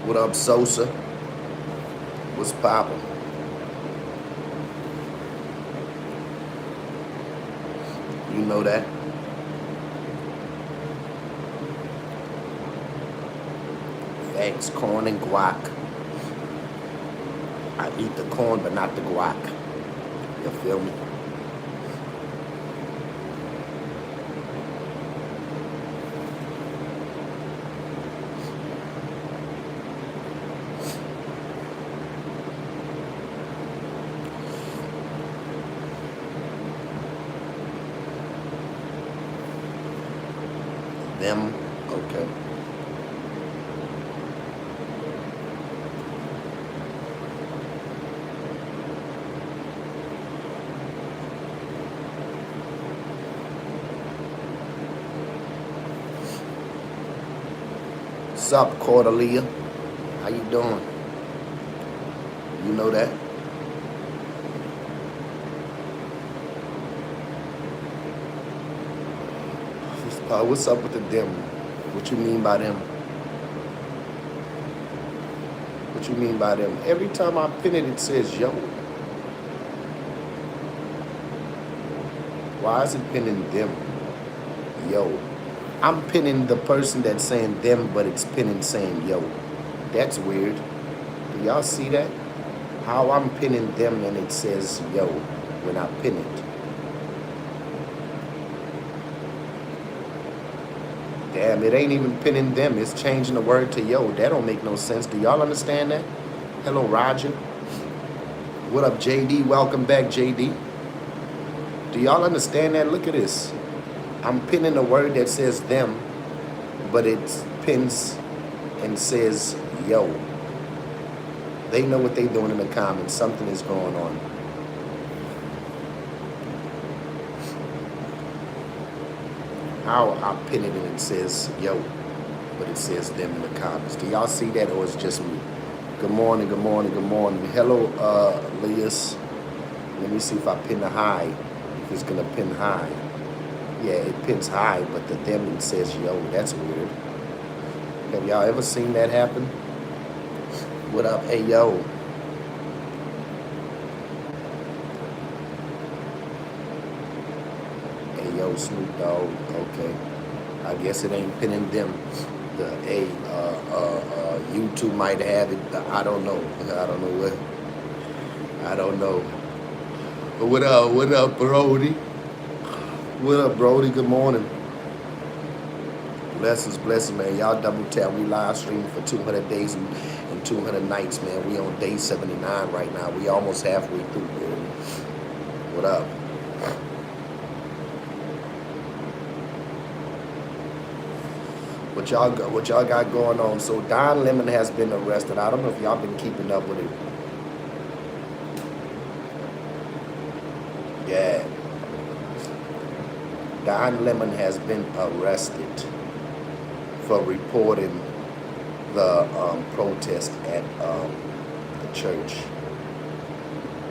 What up, Sosa? What's poppin'? You know that. Eggs, corn, and guac. I eat the corn, but not the guac. You feel me? Them, okay. Sup, Cordelia? How you doing? You know that? What's up with the them? What you mean by them? What you mean by them? Every time I pin it, it says yo. Why is it pinning them? Yo. I'm pinning the person that's saying them, but it's pinning saying yo. That's weird. Do y'all see that? How I'm pinning them and it says yo when I pin it. Damn, it ain't even pinning them. It's changing the word to yo. That don't make no sense. Do y'all understand that? Hello, Roger. What up, JD? Welcome back, JD. Do y'all understand that? Look at this. I'm pinning a word that says them, but it pins and says yo. They know what they're doing in the comments. Something is going on. How I pin it and it says yo, but it says them in the comments. Do y'all see that, or it's just me? Good morning, good morning, good morning. Hello, Leas. Let me see if I pin the high. If it's gonna pin high. Yeah, it pins high, but the them it says yo. That's weird. Have y'all ever seen that happen? What up, hey yo? Hey yo, Snoop Dogg. Okay, I guess it ain't pinning them. The YouTube might have it. I don't know. I don't know what. I don't know. But what up? What up, Brody? What up, Brody? Good morning. Blessings, blessings, man. Y'all double tap. We live streaming for 200 days and 200 nights, man. We on day 79 right now. We almost halfway through, man. What up? What y'all got going on? So Don Lemon has been arrested. I don't know if y'all been keeping up with it. Yeah. Don Lemon has been arrested for reporting the protest at the church.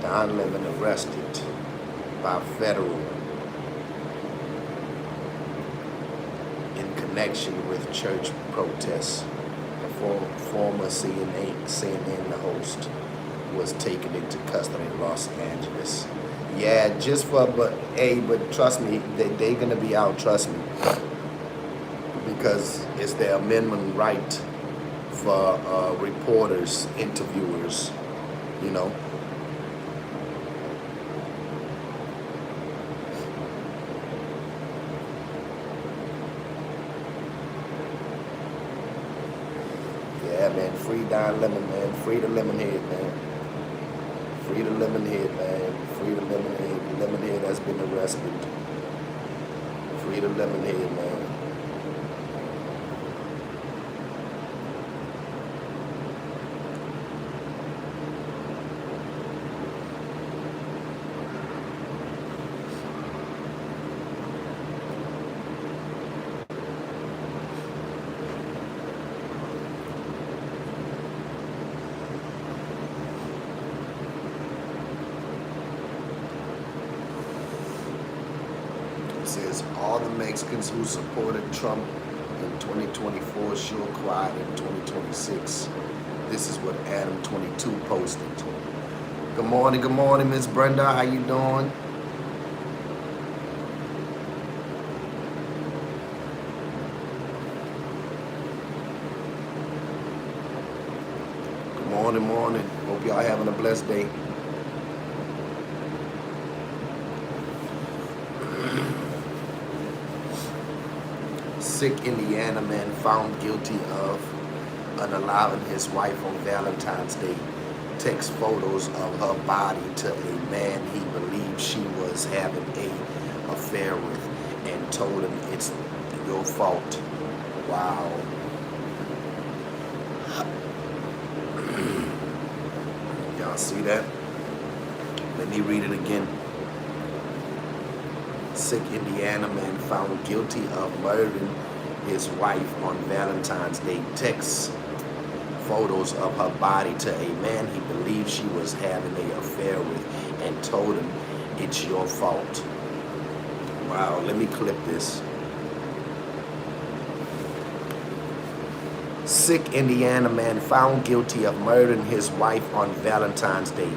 Don Lemon arrested by federal in connection with church protests. The former CNN host was taken into custody in Los Angeles. Yeah, just for, but trust me, they gonna be out, trust me. Because it's their amendment right for reporters, interviewers, you know. Yeah, man, free Don Lemon, man. Free the Lemonhead, man. Free the Lemonhead, man. Free the Lemonhead. The Lemonhead has been arrested. Free the Lemonhead, man. Says all the Mexicans who supported Trump in 2024 sure quiet in 2026. This is what Adam22 posted. Good morning, Miss Brenda. How you doing? Morning. Hope y'all having a blessed day. Sick Indiana man found guilty of unaliving his wife on Valentine's Day. Takes photos of her body to a man he believed she was having an affair with and told him it's your fault. Wow. Y'all see that? Let me read it again. Sick Indiana man found guilty of murdering his wife on Valentine's Day. Texts photos of her body to a man he believed she was having an affair with and told him it's your fault. Wow, let me clip this. Sick Indiana man found guilty of murdering his wife on Valentine's Day.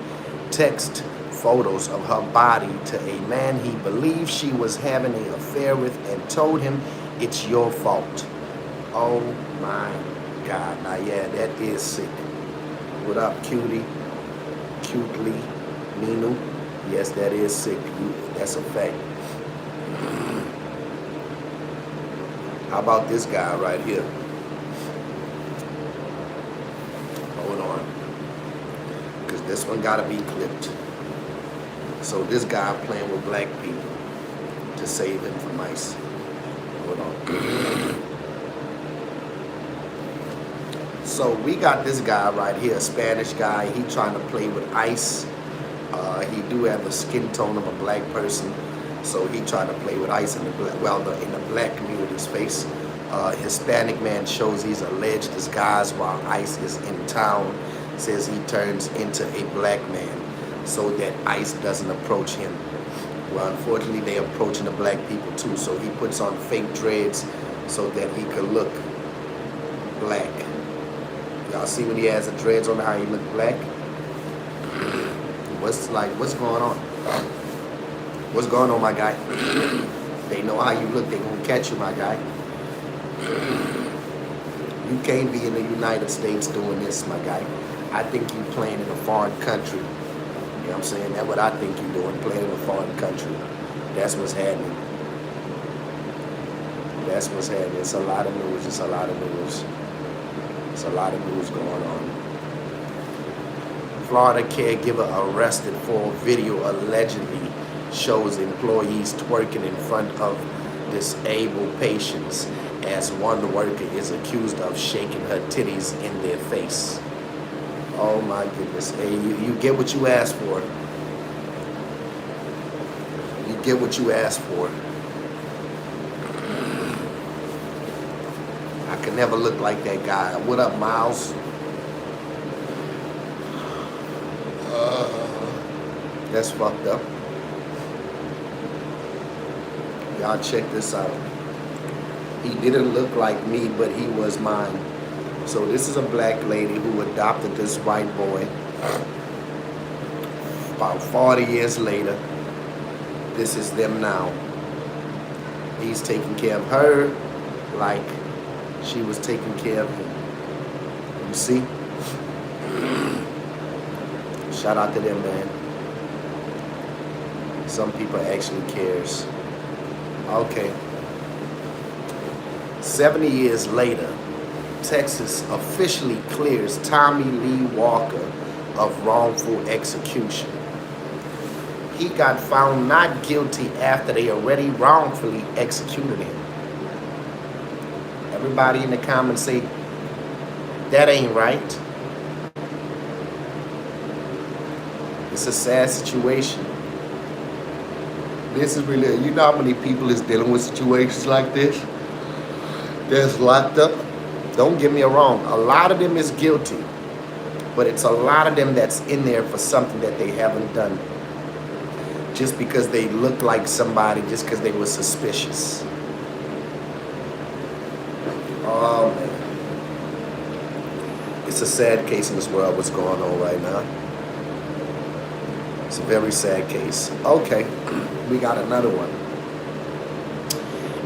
Text photos of her body to a man he believed she was having an affair with and told him it's your fault. Oh my God. Now yeah, that is sick. What up, cutie? Cutely Ninu? Yes, that is sick. That's a fact. How about this guy right here? Hold on. Because this one gotta be clipped. So this guy playing with black people to save him from ICE. Hold on. So we got this guy right here, a Spanish guy. He trying to play with ICE. He do have the skin tone of a black person, so he trying to play with ICE in the black community's face. Hispanic man shows he's alleged disguised while ICE is in town. Says he turns into a black man so that ICE doesn't approach him. Well, unfortunately, they approaching the black people too. So he puts on fake dreads so that he could look black. Y'all see when he has the dreads on how he look black? What's going on? What's going on, my guy? They know how you look. They gonna catch you, my guy. You can't be in the United States doing this, my guy. I think you playing in a foreign country. You know what I'm saying? That's what I think you're doing, playing in a foreign country. That's what's happening. That's what's happening. It's a lot of news. It's a lot of news. It's a lot of news going on. Florida caregiver arrested for video allegedly shows employees twerking in front of disabled patients as one worker is accused of shaking her titties in their face. Oh my goodness. Hey, you get what you asked for. You get what you asked for. I could never look like that guy. What up, Miles? That's fucked up. Y'all check this out. He didn't look like me, but he was mine. So this is a black lady who adopted this white boy. About 40 years later, this is them now. He's taking care of her like she was taking care of him. You see? Shout out to them, man. Some people actually cares. Okay. 70 years later, Texas officially clears Tommy Lee Walker of wrongful execution. He got found not guilty after they already wrongfully executed him. Everybody in the comments say, that ain't right. It's a sad situation. This is really, you know how many people is dealing with situations like this? That's locked up. Don't get me wrong, a lot of them is guilty, but it's a lot of them that's in there for something that they haven't done. Just because they look like somebody, just because they were suspicious. Oh man. It's a sad case in this world, what's going on right now. It's a very sad case. Okay, we got another one.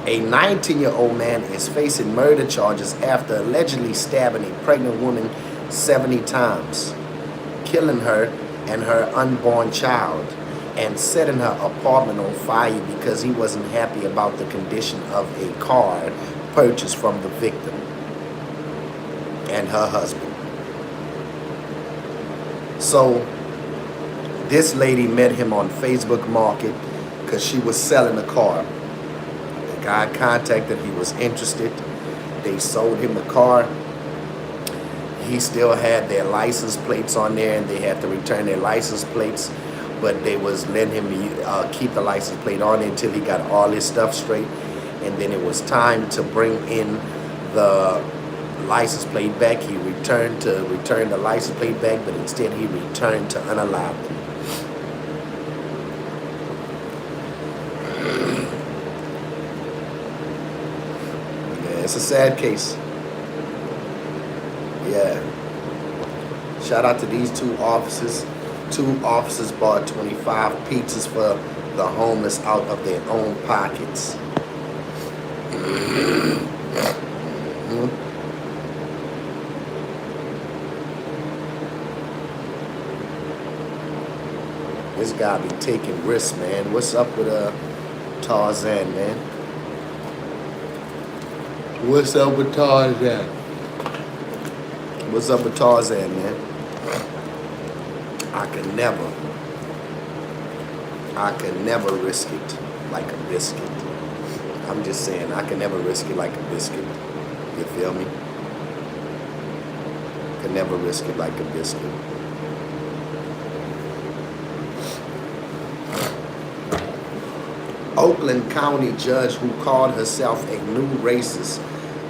A 19-year-old man is facing murder charges after allegedly stabbing a pregnant woman 70 times, killing her and her unborn child, and setting her apartment on fire because he wasn't happy about the condition of a car purchased from the victim and her husband. So this lady met him on Facebook Market because she was selling a car. The guy contacted, he was interested. They sold him the car. He still had their license plates on there, and they had to return their license plates, but they was letting him keep the license plate on until he got all his stuff straight. And then it was time to bring in the license plate back. He returned to return the license plate back, but instead he returned to unallow them. Yeah, it's a sad case. Yeah. Shout out to these two officers. Two officers bought 25 pizzas for the homeless out of their own pockets. This guy be taking risks, man. What's up with Tarzan, man? What's up with Tarzan? What's up with Tarzan, man? I could never risk it like a biscuit. I'm just saying, I can never risk it like a biscuit. You feel me? Can never risk it like a biscuit. Oakland County judge who called herself a new racist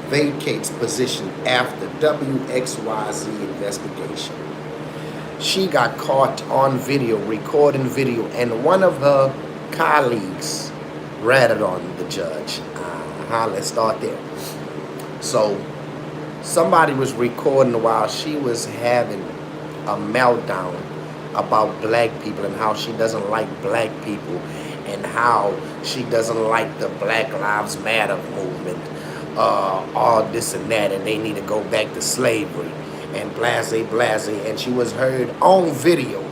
vacates position after WXYZ investigation. She got caught on video, recording video, and one of her colleagues ratted on the judge. Let's start there. So, somebody was recording while she was having a meltdown about black people and how she doesn't like black people and how she doesn't like the Black Lives Matter movement, all this and that, and they need to go back to slavery, and blase, and she was heard on video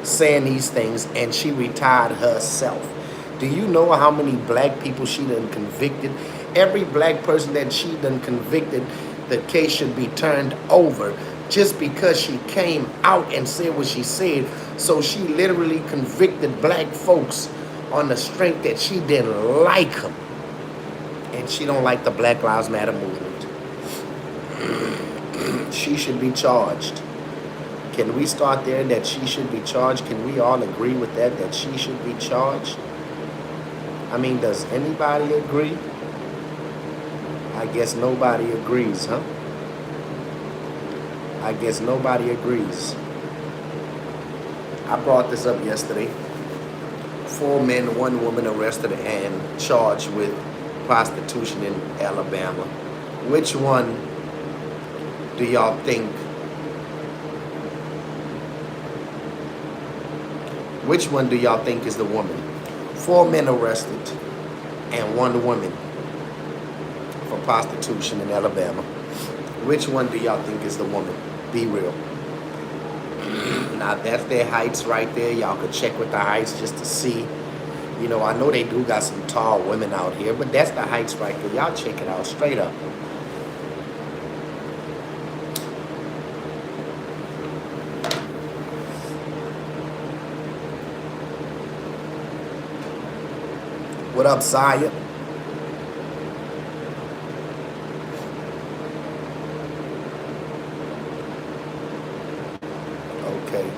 saying these things, and she retired herself. Do you know how many black people she done convicted? Every black person that she done convicted, the case should be turned over just because she came out and said what she said. So she literally convicted black folks on the strength that she didn't like them. And she don't like the Black Lives Matter movement. She should be charged. Can we start there that she should be charged? Can we all agree with that, that she should be charged? I mean, does anybody agree? I guess nobody agrees, huh? I guess nobody agrees. I brought this up yesterday. 4 men, 1 woman arrested and charged with prostitution in Alabama. Which one do y'all think? Which one do y'all think is the woman? 4 men arrested and 1 woman for prostitution in Alabama. Which one do y'all think is the woman? Be real. Now that's their heights right there. Y'all could check with the heights just to see. You know, I know they do got some tall women out here, but that's the heights right there. Y'all check it out straight up. What up, Saya? Okay.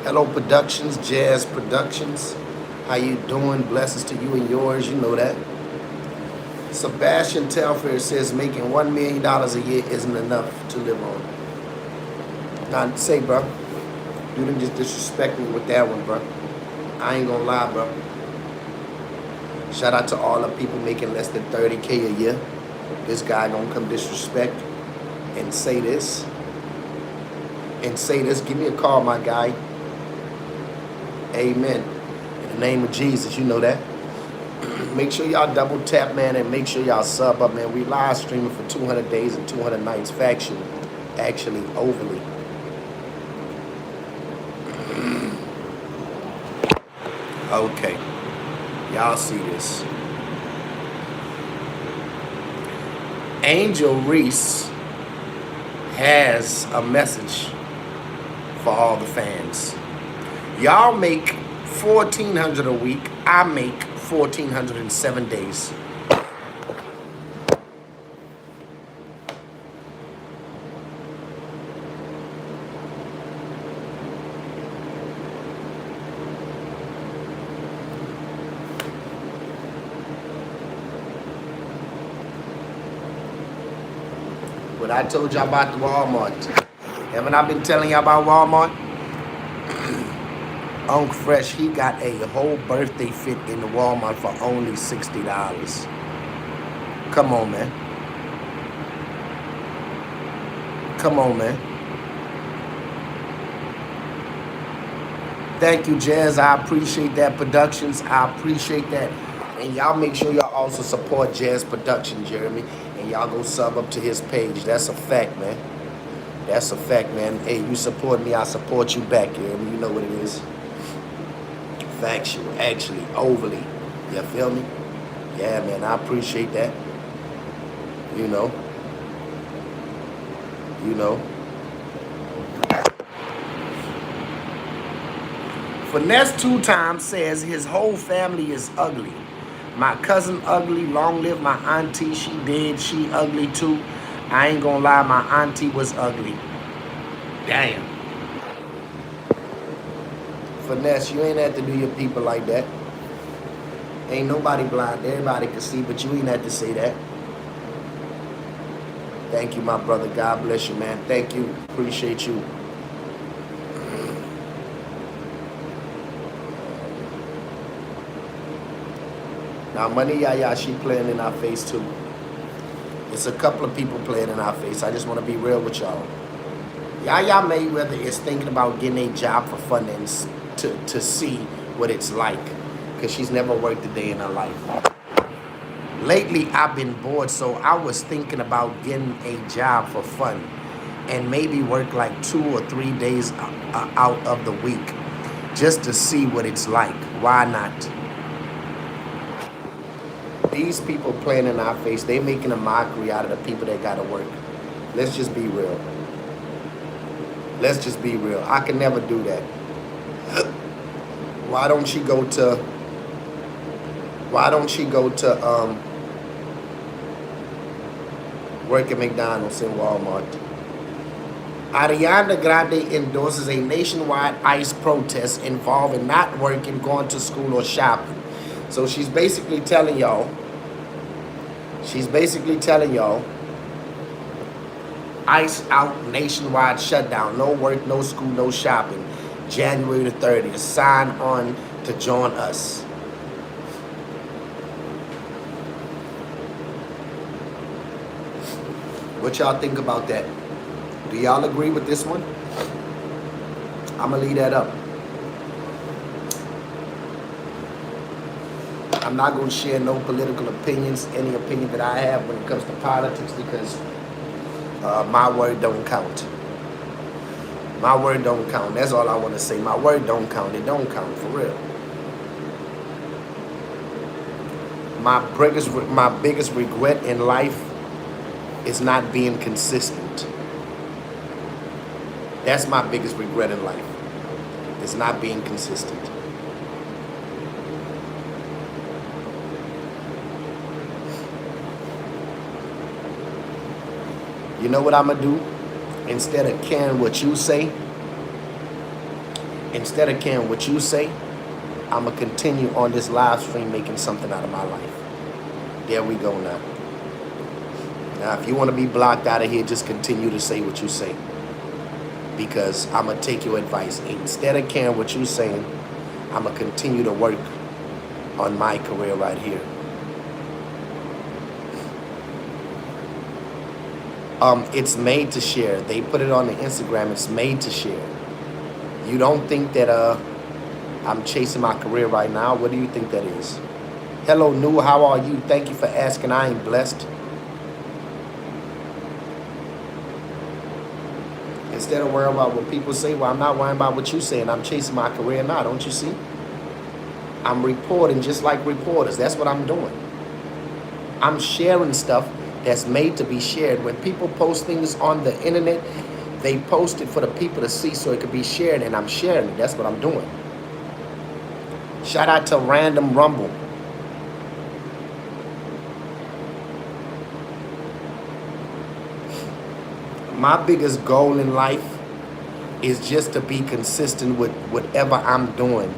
Hello Productions, Jazz Productions. How you doing? Blessings to you and yours. You know that. Sebastian Telfair says making $1 million a year isn't enough to live on. Now, say, bro, you didn't just disrespect me with that one, bro. I ain't gonna lie, bro. Shout out to all the people making less than 30K a year. This guy gonna come disrespect and say this. Give me a call, my guy. Amen. In the name of Jesus, you know that. Make sure y'all double tap, man, and make sure y'all sub up, man. We live streaming for 200 days and 200 nights. Actually, overly. Okay. Y'all see this. Angel Reese has a message for all the fans. Y'all make $1,400 a week. I make $1,400 in 7 days. What I told y'all about the Walmart. Haven't I been telling y'all about Walmart? Uncle Fresh, he got a whole birthday fit in the Walmart for only $60. Come on, man. Come on, man. Thank you, Jazz. I appreciate that. Productions, I appreciate that. And y'all make sure y'all also support Jazz Production, Jeremy. And y'all go sub up to his page. That's a fact, man. That's a fact, man. Hey, you support me, I support you back, Jeremy. You know what it is. Factual, actually, overly. You feel me? Yeah, man, I appreciate that. You know. Finesse 2 times says his whole family is ugly. My cousin ugly, long live my auntie, she dead, she ugly too. I ain't gonna lie, my auntie was ugly. Damn. Finesse, you ain't have to do your people like that. Ain't nobody blind, everybody can see, but you ain't have to say that. Thank you, my brother. God bless you, man. Thank you. Appreciate you. Now, Money Yaya, she playing in our face, too. It's a couple of people playing in our face. I just want to be real with y'all. Yaya Mayweather is thinking about getting a job for fun and to see what it's like, because she's never worked a day in her life. Lately, I've been bored, so I was thinking about getting a job for fun and maybe work like 2 or 3 days out of the week just to see what it's like. Why not? These people playing in our face, they making a mockery out of the people that got to work. Let's just be real. Let's just be real. I can never do that. Why don't she go to work at McDonald's and Walmart? Ariana Grande endorses a nationwide ICE protest involving not working, going to school, or shopping. So she's basically telling y'all, ICE out, nationwide shutdown, no work, no school, no shopping, January the 30th. Sign on to join us. What y'all think about that? Do y'all agree with this one? I'm going to leave that up. I'm not going to share no political opinions, any opinion that I have when it comes to politics, because my word don't count. My word don't count. That's all I want to say. My word don't count. It don't count, for real. My biggest regret in life is not being consistent. That's my biggest regret in life. It's not being consistent. You know what I'm going to do? Instead of caring what you say, I'm going to continue on this live stream making something out of my life. There we go now. Now, if you want to be blocked out of here, just continue to say what you say. Because I'm going to take your advice. Instead of caring what you're saying, I'm going to continue to work on my career right here. It's made to share. They put it on the Instagram. It's made to share. You don't think that I'm chasing my career right now? What do you think that is? Hello, New. How are you? Thank you for asking. I ain't blessed. Instead of worrying about what people say, well, I'm not worrying about what you're saying. I'm chasing my career now. Don't you see? I'm reporting just like reporters. That's what I'm doing. I'm sharing stuff that's made to be shared. When people post things on the internet, they post it for the people to see so it could be shared, and I'm sharing it. That's what I'm doing. Shout out to Random Rumble. My biggest goal in life is just to be consistent with whatever I'm doing.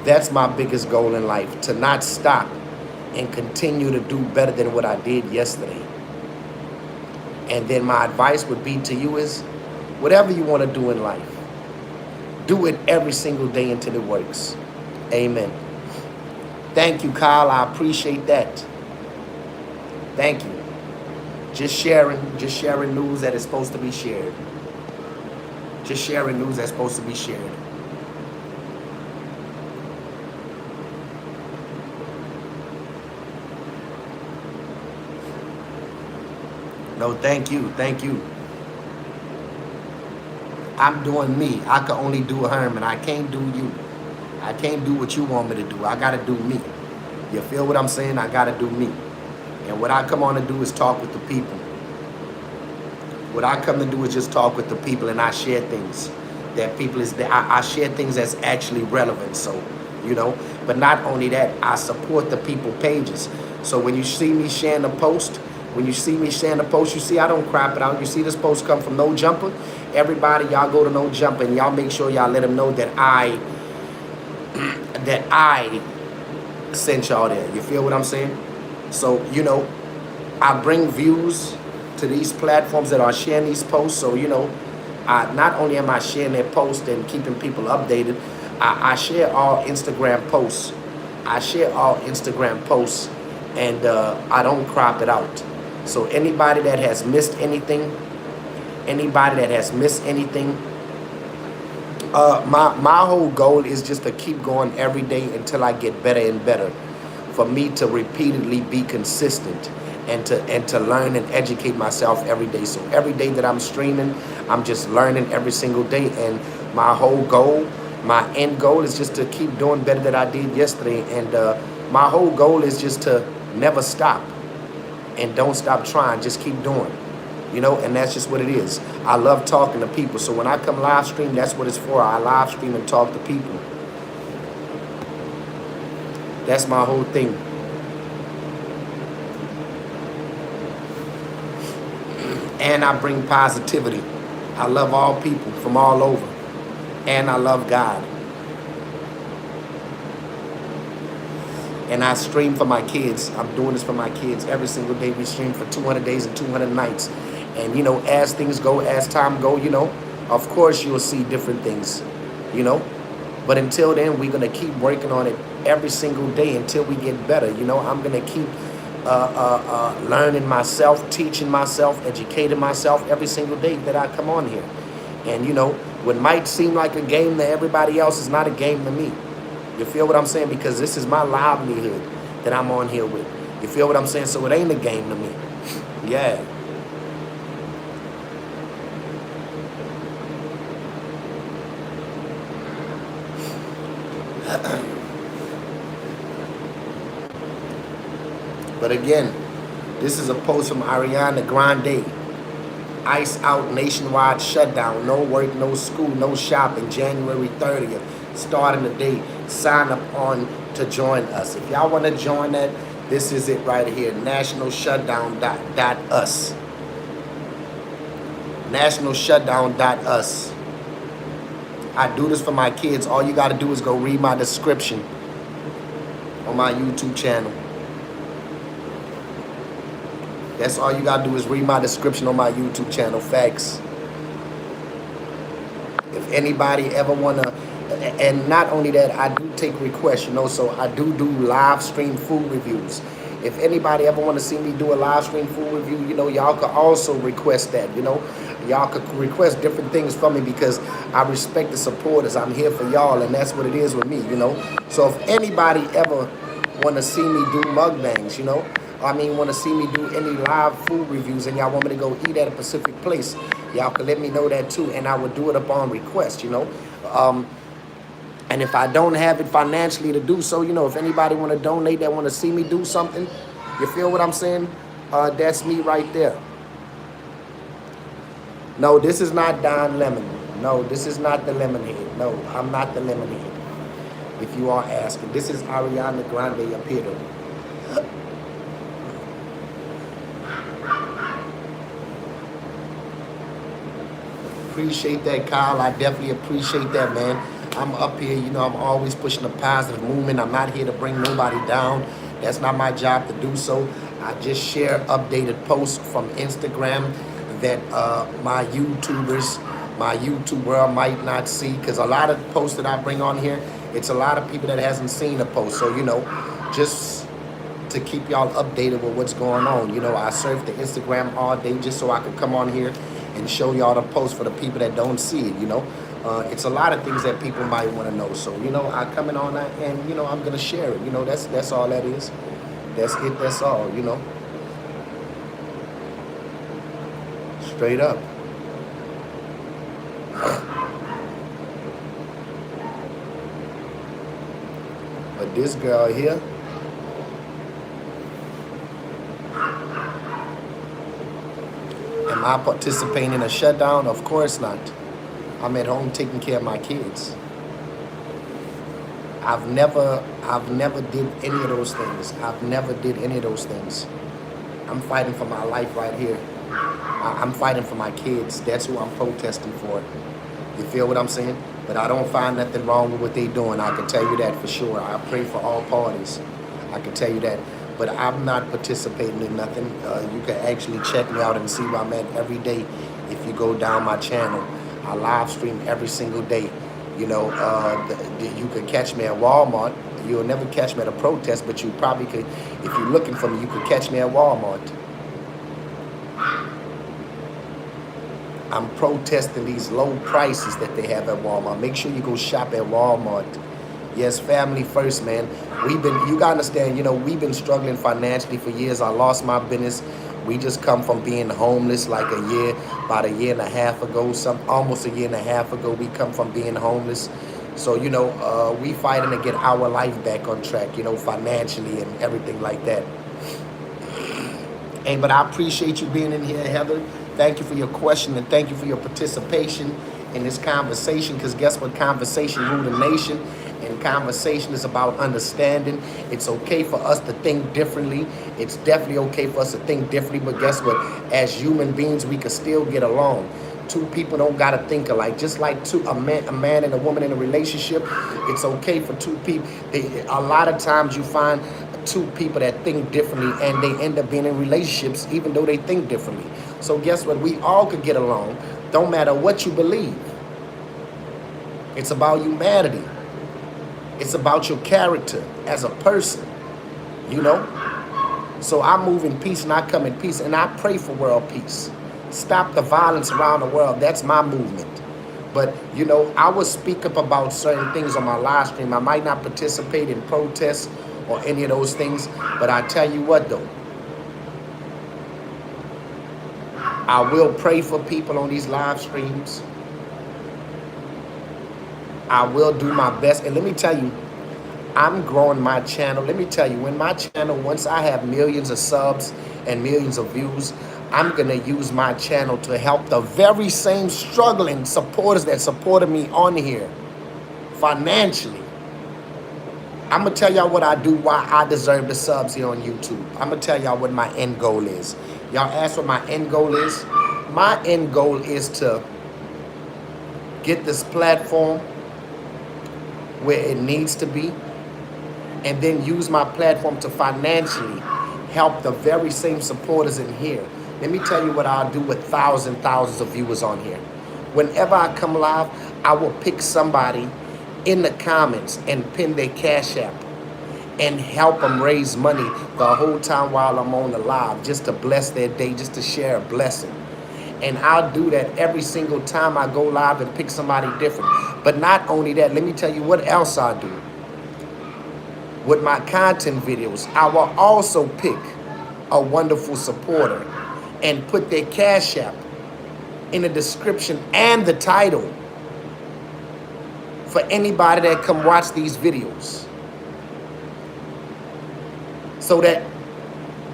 That's my biggest goal in life, to not stop and continue to do better than what I did yesterday. And then my advice would be to you is, whatever you want to do in life, do it every single day until it works. Amen. Thank you, Kyle. I appreciate that. Thank you. Just sharing news that is supposed to be shared. Just sharing news that's supposed to be shared. No, thank you. Thank you. I'm doing me. I can only do Herm, and I can't do you. I can't do what you want me to do. I got to do me. You feel what I'm saying? I got to do me. And what I come on to do is talk with the people. What I come to do is just talk with the people, and I share things that people is there. I share things that's actually relevant. So, you know, but not only that, I support the people pages. So when you see me sharing a post, you see I don't crop it out. You see this post come from No Jumper. Everybody, y'all go to No Jumper and y'all make sure y'all let them know that I sent y'all there. You feel what I'm saying? So, you know, I bring views to these platforms that are sharing these posts. So, you know, not only am I sharing their posts and keeping people updated, I share all Instagram posts. I share all Instagram posts, and I don't crop it out. So anybody that has missed anything, my whole goal is just to keep going every day until I get better and better. For me to repeatedly be consistent and to learn and educate myself every day. So every day that I'm streaming, I'm just learning every single day. And my whole goal, my end goal is just to keep doing better than I did yesterday. And my whole goal is just to never stop. And don't stop trying, just keep doing. You know, and that's just what it is. I love talking to people. So when I come live stream, that's what it's for. I live stream and talk to people. That's my whole thing. And I bring positivity. I love all people from all over. And I love God. And I stream for my kids. I'm doing this for my kids. Every single day we stream for 200 days and 200 nights. And, you know, as things go, as time go, you know, of course you'll see different things, you know. But until then, we're going to keep working on it every single day until we get better. You know, I'm going to keep learning myself, teaching myself, educating myself every single day that I come on here. And, you know, what might seem like a game to everybody else is not a game to me. You feel what I'm saying? Because this is my livelihood that I'm on here with. You feel what I'm saying? So it ain't a game to me. Yeah. But again, this is a post from Ariana Grande. Ice out, nationwide shutdown. No work, no school, no shopping. January 30th. Starting the day. Sign up on to join us. If y'all want to join that, this is it right here. Nationalshutdown.us. Nationalshutdown.us. I do this for my kids. All you got to do is go read my description on my YouTube channel. That's all you got to do is read my description on my YouTube channel. Facts. If anybody ever want to, and not only that, I do take requests, you know, so I do live stream food reviews. If anybody ever want to see me do a live stream food review, you know, y'all could also request that, you know. Y'all could request different things from me because I respect the supporters. I'm here for y'all, and that's what it is with me, you know. So if anybody ever want to see me do mukbangs, you know, want to see me do any live food reviews, and y'all want me to go eat at a specific place, y'all can let me know that too, and I would do it upon request, you know. And if I don't have it financially to do so, you know, if anybody want to donate that want to see me do something, you feel what I'm saying? That's me right there. No, this is not Don Lemon. No, this is not the Lemonhead. No, I'm not the Lemonhead. If you are asking, this is Ariana Grande up here though. Appreciate that, Kyle. I definitely appreciate that, man. I'm up here, you know, I'm always pushing a positive movement. I'm not here to bring nobody down. That's not my job to do so. I just share updated posts from Instagram that my YouTubers, my YouTube world might not see, because a lot of posts that I bring on here, it's a lot of people that hasn't seen the post. So, you know, just to keep y'all updated with what's going on. You know, I surf the Instagram all day just so I could come on here and show y'all the post for the people that don't see it, you know. It's a lot of things that people might want to know. So, you know, I come in on that and, you know, I'm going to share it. You know, that's all that is. That's it. That's all, you know. Straight up. But this girl here, am I participating in a shutdown? Of course not. I'm at home taking care of my kids. I've never did any of those things. I've never did any of those things. I'm fighting for my life right here. I'm fighting for my kids. That's who I'm protesting for. You feel what I'm saying? But I don't find nothing wrong with what they're doing. I can tell you that for sure. I pray for all parties. I can tell you that. But I'm not participating in nothing. You can actually check me out and see where I'm at every day if you go down my channel. I live stream every single day. You know, you could catch me at Walmart. You'll never catch me at a protest, but you probably could, if you're looking for me, you could catch me at Walmart. I'm protesting these low prices that they have at Walmart. Make sure you go shop at Walmart. Yes, family first, man. You gotta understand, you know, we've been struggling financially for years. I lost my business. We just come from being homeless like about a year and a half ago, almost a year and a half ago, we come from being homeless. So, you know, we fighting to get our life back on track, you know, financially and everything like that. Hey, but I appreciate you being in here, Heather. Thank you for your question and thank you for your participation in this conversation, because guess what? Conversation rule the nation, and conversation is about understanding. It's okay for us to think differently. It's definitely okay for us to think differently, but guess what? As human beings, we can still get along. Two people don't gotta think alike. Just like a man and a woman in a relationship, it's okay for two people. A lot of times you find two people that think differently and they end up being in relationships even though they think differently. So guess what? We all could get along. Don't matter what you believe. It's about humanity. It's about your character as a person, you know? So I move in peace and I come in peace, and I pray for world peace. Stop the violence around the world. That's my movement. But, you know, I will speak up about certain things on my live stream. I might not participate in protests or any of those things, but I tell you what, though. I will pray for people on these live streams. I will do my best. And let me tell you, I'm growing my channel. Let me tell you, when my channel, once I have millions of subs and millions of views, I'm going to use my channel to help the very same struggling supporters that supported me on here financially. I'm going to tell y'all what I do, why I deserve the subs here on YouTube. I'm going to tell y'all what my end goal is. Y'all ask what my end goal is? My end goal is to get this platform where it needs to be, and then use my platform to financially help the very same supporters in here. Let me tell you what I'll do with thousands of viewers on here. Whenever I come live, I will pick somebody in the comments and pin their Cash App and help them raise money the whole time while I'm on the live, just to bless their day, just to share a blessing. And I'll do that every single time I go live and pick somebody different. But not only that, let me tell you what else I do. With my content videos, I will also pick a wonderful supporter and put their Cash App in the description and the title for anybody that come watch these videos, so that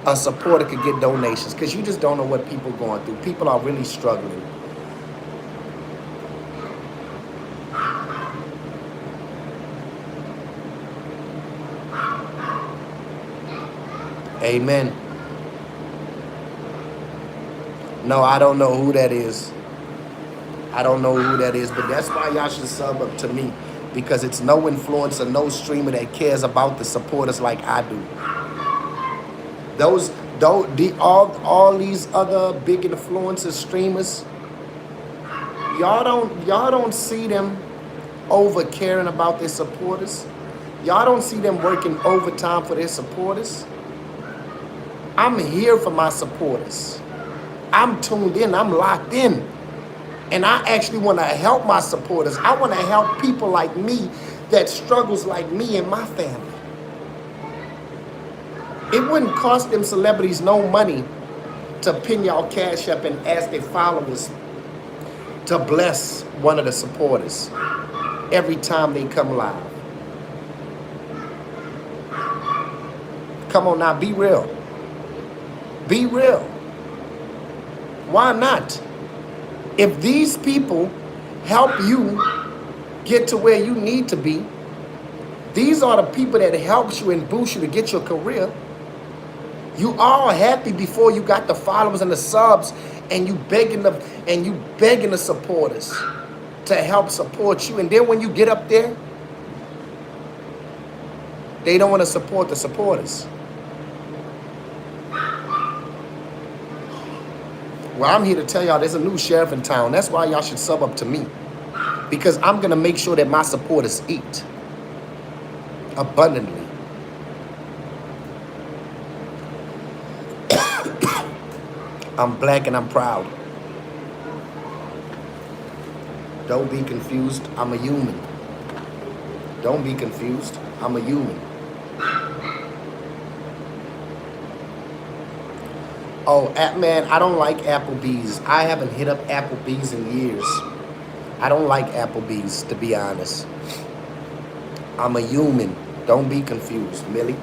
a supporter could get donations, because you just don't know what people are going through. People are really struggling. Amen. No, I don't know who that is. I don't know who that is, but that's why y'all should sub up to me, because it's no influencer, no streamer that cares about the supporters like I do. All these other big influencers, streamers, y'all don't see them over caring about their supporters. Y'all don't see them working overtime for their supporters. I'm here for my supporters. I'm tuned in, I'm locked in. And I actually want to help my supporters. I want to help people like me that struggles like me and my family. It wouldn't cost them celebrities no money to pin y'all Cash App and ask their followers to bless one of the supporters every time they come live. Come on now, be real. Be real. Why not? If these people help you get to where you need to be, these are the people that helps you and boost you to get your career. You all happy before you got the followers and the subs, and you begging the supporters to help support you. And then when you get up there, they don't want to support the supporters. Well, I'm here to tell y'all there's a new sheriff in town. That's why y'all should sub up to me, because I'm going to make sure that my supporters eat abundantly. I'm black and I'm proud. Don't be confused. I'm a human. Don't be confused. I'm a human. Oh, man, I don't like Applebee's. I haven't hit up Applebee's in years. I don't like Applebee's, to be honest. I'm a human. Don't be confused, Millie.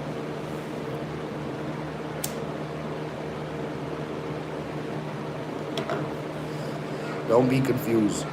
Don't be confused.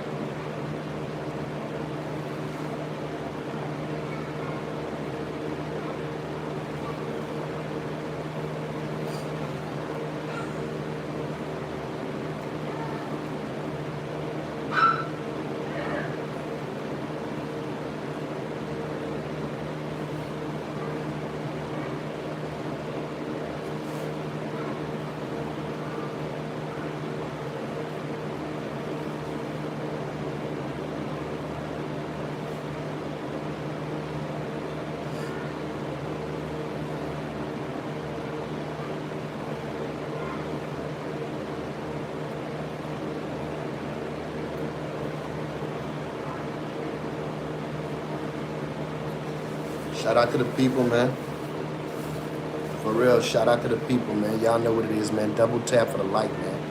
Shout out to the people, man. For real, shout out to the people, man. Y'all know what it is, man. Double tap for the like, man.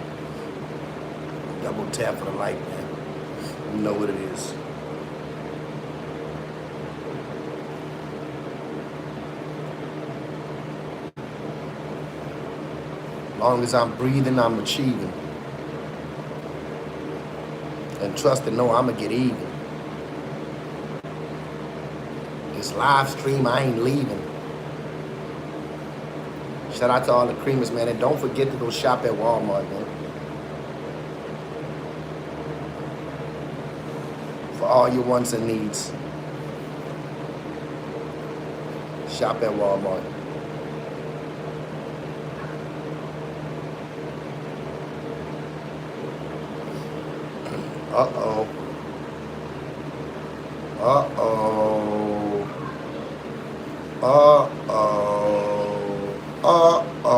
Double tap for the like, man. You know what it is. As long as I'm breathing, I'm achieving. And trust and know I'm going to get even. This live stream, I ain't leaving. Shout out to all the creamers, man. And don't forget to go shop at Walmart, man. for all your wants and needs. Shop at Walmart. Uh-oh. Uh-oh. Uh-oh. Uh-oh.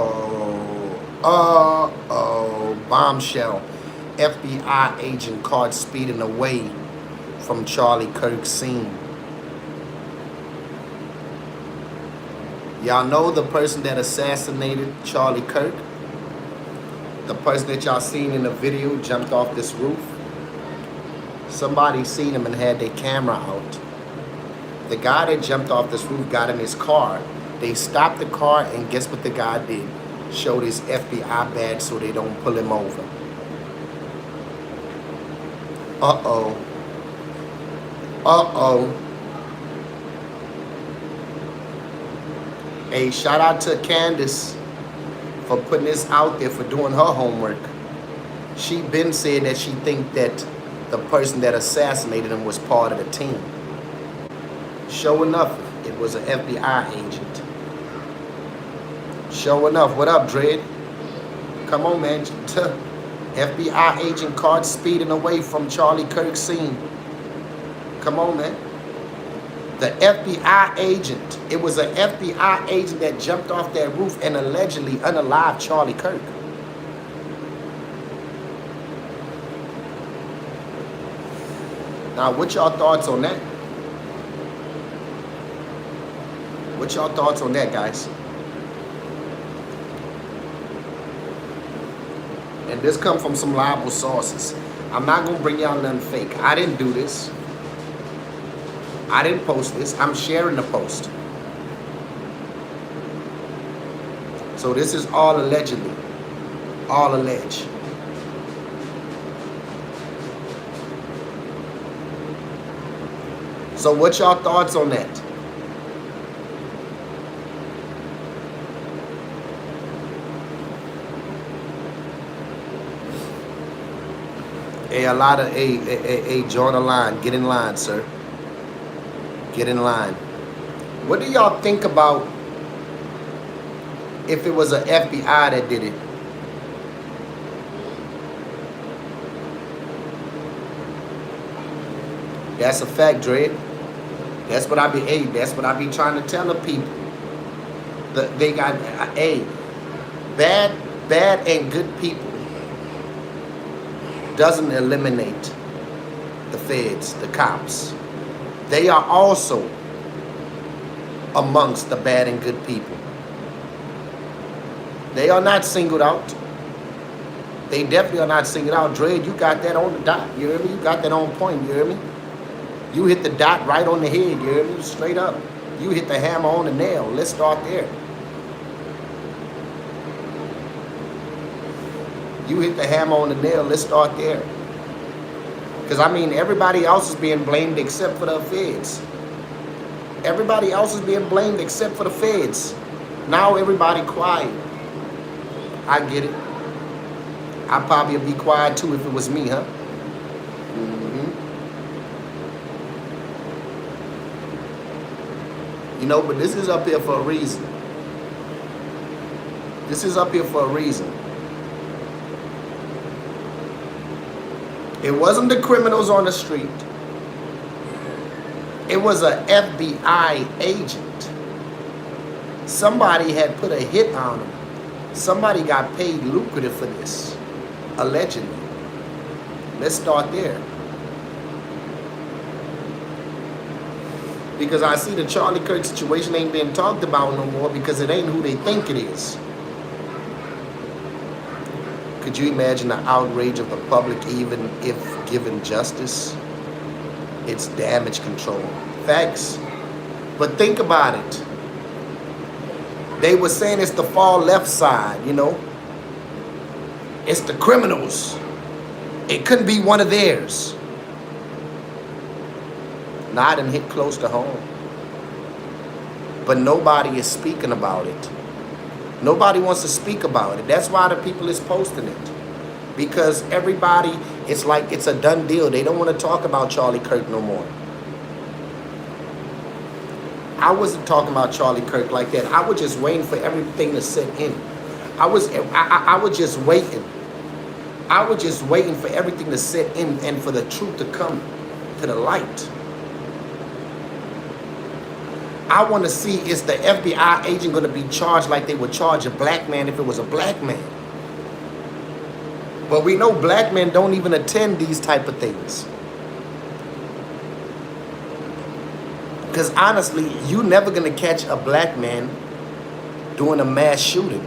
Uh-oh. Bombshell. FBI agent caught speeding away from Charlie Kirk's scene. Y'all know the person that assassinated Charlie Kirk? The person that y'all seen in the video jumped off this roof? Somebody seen him and had their camera out. The guy that jumped off this roof got in his car. They stopped the car, and guess what the guy did? Showed his FBI badge so they don't pull him over. Uh-oh. Uh-oh. Hey, shout out to Candace for putting this out there, for doing her homework. She been said that she think that the person that assassinated him was part of the team. Sure enough, it was an FBI agent. Sure enough. What up, Dredd? Come on, man. FBI agent caught speeding away from Charlie Kirk's scene. Come on, man. The FBI agent. It was an FBI agent that jumped off that roof and allegedly unalived Charlie Kirk. Now, what y'all thoughts on that? What y'all thoughts on that, guys? And this come from some reliable sources. I'm not going to bring y'all nothing fake. I didn't do this. I didn't post this. I'm sharing the post. So this is all allegedly. All alleged. So what y'all thoughts on that? Join the line. Get in line, sir. Get in line. What do y'all think about if it was an FBI that did it? That's a fact, Dredd. That's what I be trying to tell the people. They got bad and good people doesn't eliminate the feds, the cops. They are also amongst the bad and good people. They are not singled out. They definitely are not singled out. Dredd, you got that on the dot. You hear me? You got that on point. You hear me? You hit the dot right on the head. You hear me? Straight up. You hit the hammer on the nail. Let's start there. You hit the hammer on the nail. Let's start there. Because, I mean, everybody else is being blamed except for the feds. Everybody else is being blamed except for the feds. Now everybody quiet. I get it. I'd probably be quiet too if it was me, huh? You know, but this is up here for a reason. This is up here for a reason. It wasn't the criminals on the street. It was an FBI agent. Somebody had put a hit on him. Somebody got paid lucrative for this, allegedly. Let's start there. Because I see the Charlie Kirk situation ain't being talked about no more because it ain't who they think it is. Could you imagine the outrage of the public even if given justice? It's damage control. Facts. But think about it. They were saying it's the far left side, you know. It's the criminals. It couldn't be one of theirs. Now I done hit close to home. But nobody is speaking about it. Nobody wants to speak about it. That's why the people is posting it. because everybody, it's like it's a done deal. They don't want to talk about Charlie Kirk no more. I wasn't talking about Charlie Kirk like that. I was just waiting for everything to set in. I was just waiting. I was just waiting for everything to set in and for the truth to come to the light. I want to see, is the FBI agent going to be charged like they would charge a black man if it was a black man? But we know black men don't even attend these type of things. Because honestly, you're never going to catch a black man doing a mass shooting.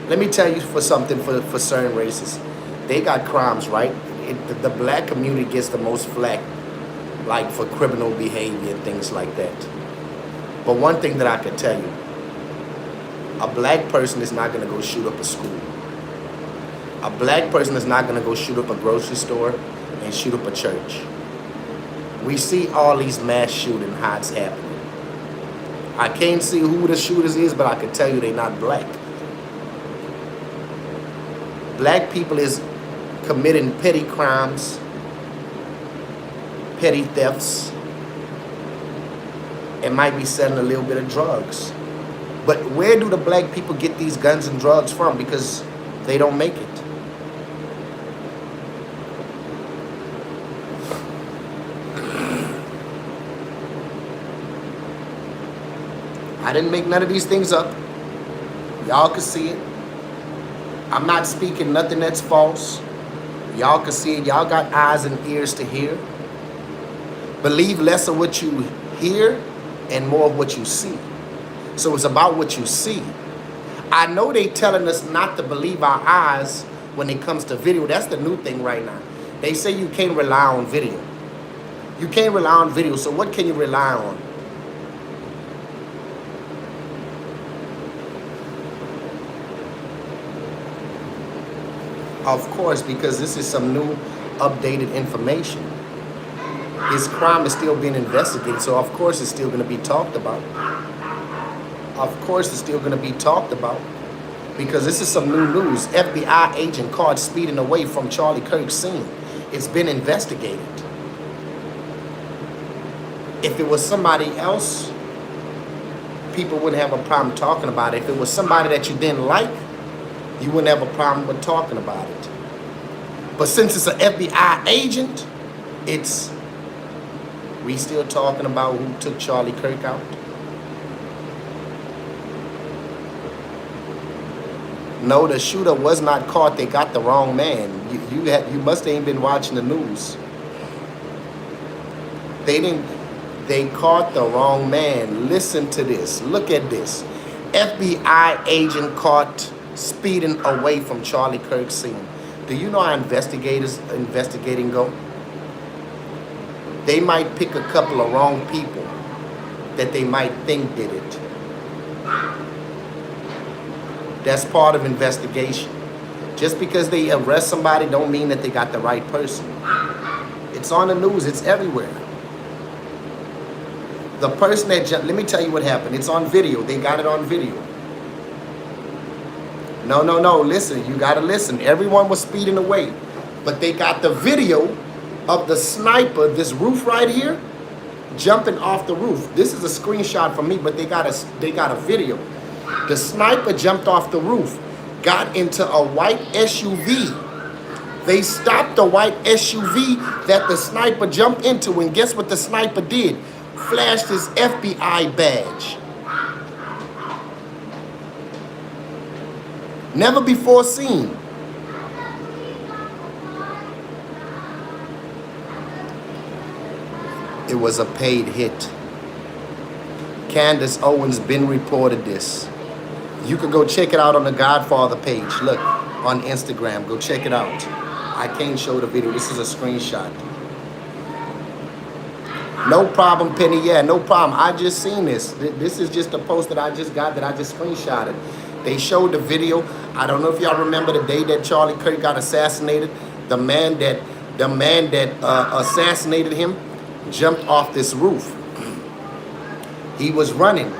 Let me tell you for something for certain races. They got crimes, right? The black community gets the most flack, like for criminal behavior and things like that. But one thing that I can tell you, a black person is not going to go shoot up a school. A black person is not going to go shoot up a grocery store and shoot up a church. We see all these mass shooting hots happening. I can't see who the shooters is, but I can tell you they're not black. Black people is committing petty crimes, petty thefts, and might be selling a little bit of drugs. But where do the black people get these guns and drugs from? Because they don't make it. I didn't make none of these things up. Y'all can see it. I'm not speaking nothing that's false. Y'all can see it. Y'all got eyes and ears to hear. Believe less of what you hear and more of what you see. So it's about what you see. I know they telling us not to believe our eyes when it comes to video. That's the new thing right now. They say you can't rely on video. You can't rely on video. So what can you rely on? Of course, because this is some new, updated information. This crime is still being investigated, so of course it's still going to be talked about. Of course it's still going to be talked about. Because this is some new news. FBI agent caught speeding away from Charlie Kirk's scene. It's been investigated. If it was somebody else, people wouldn't have a problem talking about it. If it was somebody that you didn't like, you wouldn't have a problem with talking about it. But since it's an FBI agent, we still talking about who took Charlie Kirk out. No, the shooter was not caught. They got the wrong man. You must have ain't been watching the news. They caught the wrong man. Listen to this. Look at this. FBI agent caught speeding away from Charlie Kirk's scene. Do you know how investigating go? They might pick a couple of wrong people that they might think did it. That's part of investigation. Just because they arrest somebody don't mean that they got the right person. It's on the news. It's everywhere. The person that jumped, let me tell you what happened. It's on video. They got it on video. No, listen, you gotta listen. Everyone was speeding away, but they got the video of the sniper, this roof right here, jumping off the roof. This is a screenshot from me, but they got a video. The sniper jumped off the roof, got into a white SUV. They stopped the white SUV that the sniper jumped into, and guess what the sniper did? Flashed his FBI badge. Never before seen. It was a paid hit. Candace Owens been reported this. You can go check it out on the Godfather page. Look, on Instagram. Go check it out. I can't show the video. This is a screenshot. No problem, Penny. Yeah, no problem. I just seen this. This is just a post that I just got that I just screenshotted. They showed the video. I don't know if y'all remember the day that Charlie Kirk got assassinated. The man that assassinated him jumped off this roof. He was running,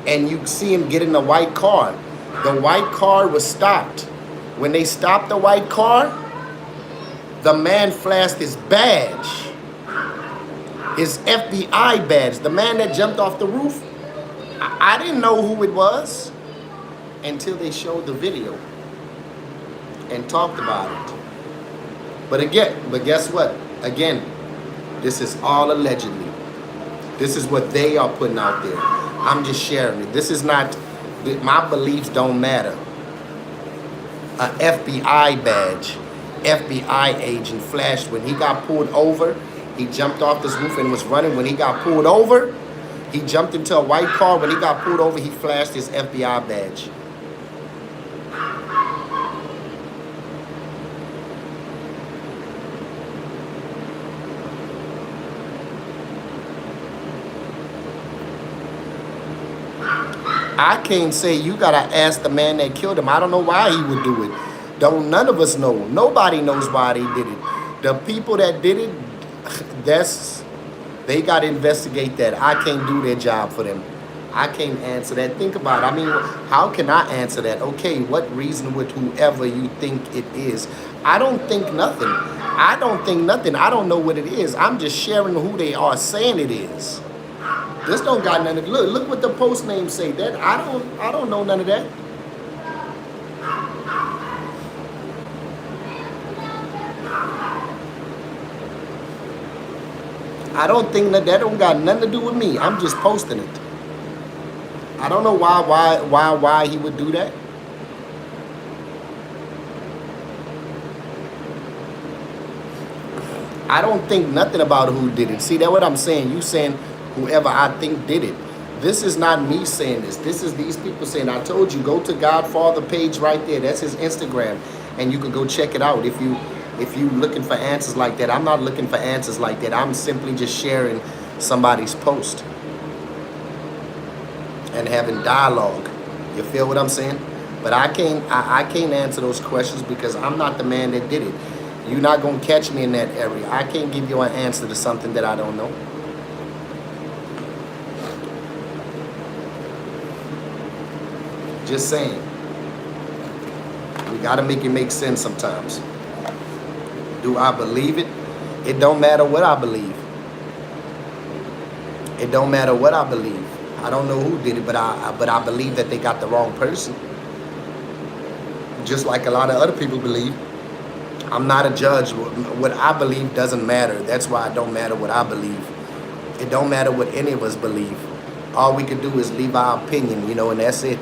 and you see him get in a white car. The white car was stopped. When they stopped the white car, the man flashed his badge, his FBI badge. The man that jumped off the roof, I didn't know who it was until they showed the video and talked about it. But guess what? Again, this is all allegedly. This is what they are putting out there. I'm just sharing it. This is not, my beliefs don't matter. An FBI badge, FBI agent flashed when he got pulled over. He jumped off this roof and was running. When he got pulled over, he jumped into a white car. When he got pulled over, he flashed his FBI badge. I can't say. You gotta ask the man that killed him. I don't know why he would do it. Don't none of us know. Nobody knows why they did it. The people that did it, they gotta investigate that. I can't do their job for them. I can't answer that. Think about it. I mean, how can I answer that? Okay, what reason would whoever you think it is? I don't think nothing. I don't think nothing. I don't know what it is. I'm just sharing who they are saying it is. This don't got nothing. Look what the post names say. That I don't know none of that. I don't think that don't got nothing to do with me. I'm just posting it. I don't know why he would do that. I don't think nothing about who did it. See, that's what I'm saying. You saying whoever I think did it. This is not me saying this. This is these people saying. I told you, go to Godfather page right there. That's his Instagram, and you can go check it out if you looking for answers like that. I'm not looking for answers like that. I'm simply just sharing somebody's post and having dialogue. You feel what I'm saying? But I can't answer those questions because I'm not the man that did it. You're not gonna catch me in that area. I can't give you an answer to something that I don't know. Just saying. We gotta make it make sense sometimes. Do I believe it? It don't matter what I believe. It don't matter what I believe. I don't know who did it, but I believe that they got the wrong person. Just like a lot of other people believe. I'm not a judge. What I believe doesn't matter. That's why it don't matter what I believe. It don't matter what any of us believe. All we can do is leave our opinion, you know, and that's it.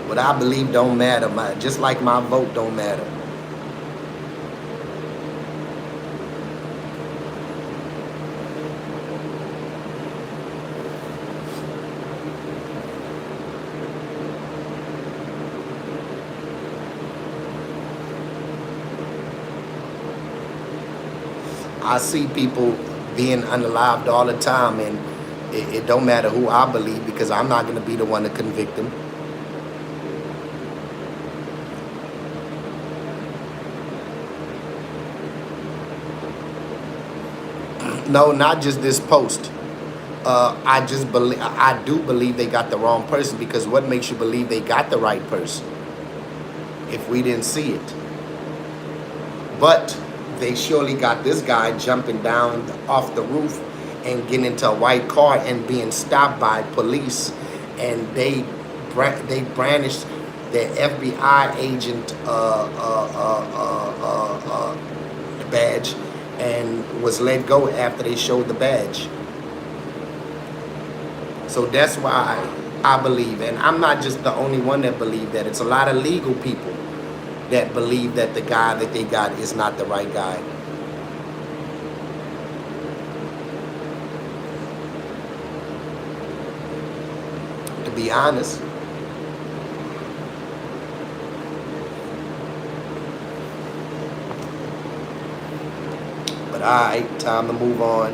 What I believe don't matter. Just like my vote don't matter. I see people being unalived all the time, and it don't matter who I believe because I'm not going to be the one to convict them. No, not just this post. I do believe they got the wrong person, because what makes you believe they got the right person if we didn't see it? But they surely got this guy jumping down off the roof and getting into a white car and being stopped by police, and they brandished their FBI agent badge and was let go after they showed the badge. So that's why I believe, and I'm not just the only one that believe that. It's a lot of legal people that believe that the guy that they got is not the right guy. To be honest. But alright, time to move on.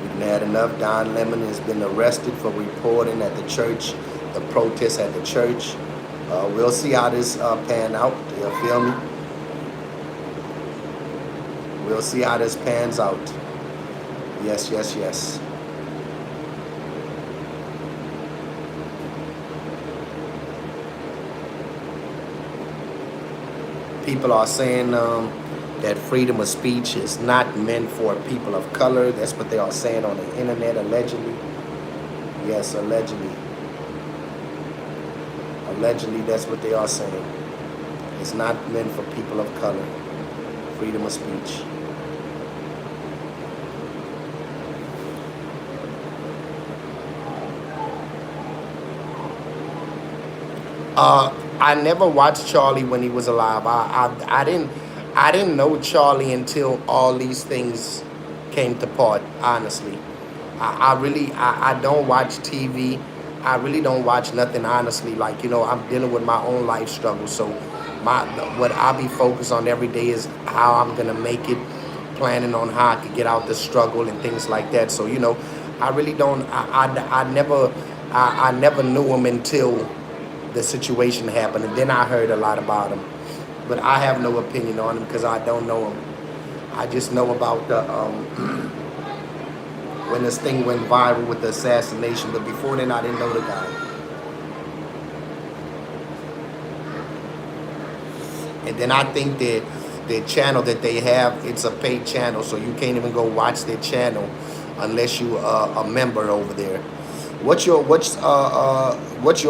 We've had enough. Don Lemon has been arrested for reporting at the church, the protest at the church. We'll see how this pan out. You feel me? We'll see how this pans out. Yes, yes, yes. People are saying that freedom of speech is not meant for people of color. That's what they are saying on the internet, allegedly. Yes, allegedly. Allegedly, that's what they are saying. It's not meant for people of color. Freedom of speech. I never watched Charlie when he was alive. I didn't know Charlie until all these things came to part. Honestly, I don't watch TV. I really don't watch nothing. Honestly, like I'm dealing with my own life struggle. So my what I be focused on every day is how I'm gonna make it, planning on how I could get out the struggle and things like that. So I really don't. I never knew him until the situation happened, and then I heard a lot about him. But I have no opinion on him because I don't know him. I just know about the when this thing went viral with the assassination. But before then, I didn't know the guy. And then I think that the channel that they have, it's a paid channel, so you can't even go watch their channel unless you a member over there. What's your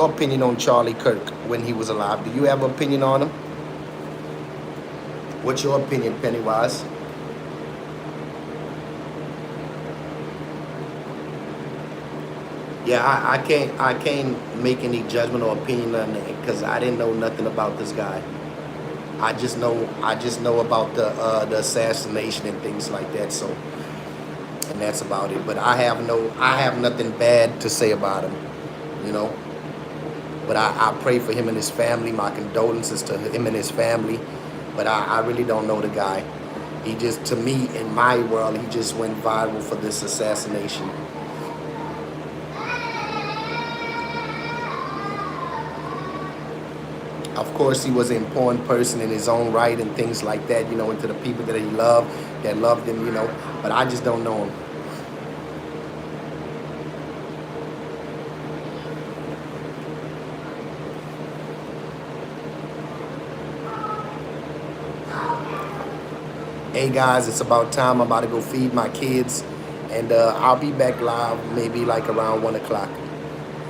opinion on Charlie Kirk when he was alive? Do you have an opinion on him? What's your opinion, Pennywise? Yeah, I can't make any judgment or opinion on it because I didn't know nothing about this guy. I just know about the assassination and things like that. So, and that's about it. But I have nothing bad to say about him, you know. But I pray for him and his family. My condolences to him and his family. But I really don't know the guy. He just, to me, in my world, he just went viral for this assassination. Of course, he was an important person in his own right and things like that, and to the people that he loved, that loved him. But I just don't know him. Hey guys, it's about time. I'm about to go feed my kids, and I'll be back live maybe like around 1 o'clock.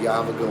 Y'all have a good one.